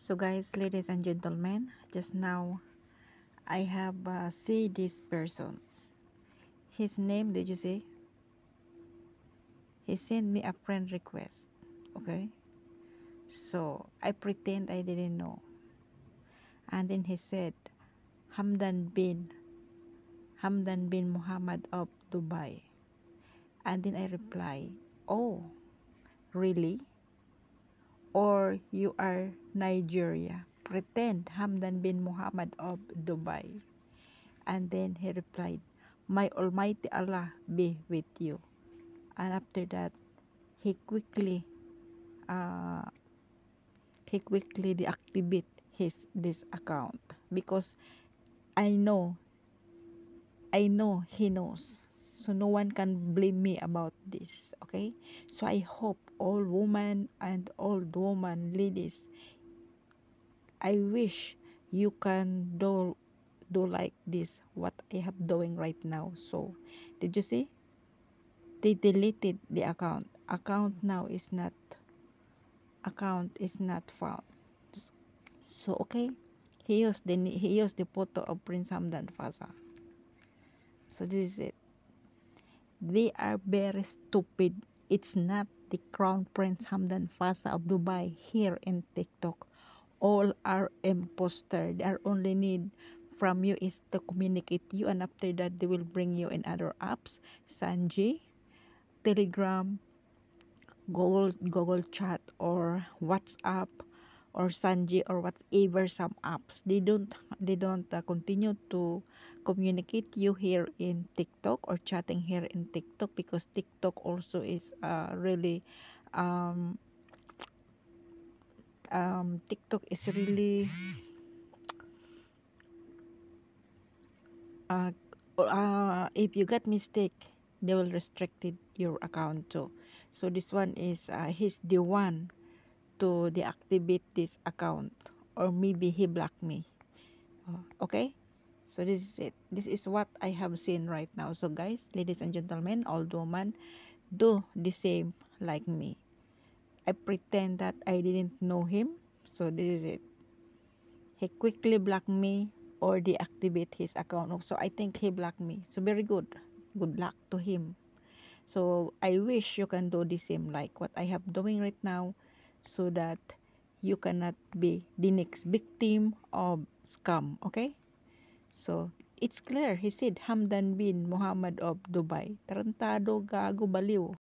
So guys, ladies and gentlemen, just now I have see this person. His name, did you see? He sent me a friend request. Okay, so I pretend I didn't know, and then he said Hamdan bin Muhammad of Dubai, and then I reply, oh really? Or you are Nigeria? Pretend Hamdan bin Muhammad of Dubai. And then he replied, my Almighty Allah be with you. And after that, he quickly uh, deactivate this account, because I know he knows. So no one can blame me about this, okay? So I hope all women and old woman ladies, I wish you can do like this what I have doing right now. So did you see? They deleted the account now is not found. So okay, he used the photo of Prince Hamdan Faza. So this is it. They are very stupid. It's not the Crown Prince Hamdan Faza of Dubai here in TikTok. All are imposter. Their only need from you is to communicate you, and after that they will bring you in other apps, Sanji, Telegram, Google Chat, or WhatsApp, or Sanji, or whatever some apps. They don't continue to communicate you here in TikTok or chatting here in TikTok, because TikTok also is really TikTok is really if you got mistake, they will restricted your account too. So this one is he's the one to deactivate this account, or maybe he blocked me. Okay, so this is it. This is what I have seen right now. So guys, ladies and gentlemen, old woman, do the same like me. I pretend that I didn't know him. So this is it. He quickly blocked me or deactivate his account. So I think he blocked me. So very good. Good luck to him. So I wish you can do the same like what I have doing right now, so that you cannot be the next victim of scam. Okay? So it's clear. He said Hamdan bin Muhammad of Dubai. Tarantado, gago, baliw.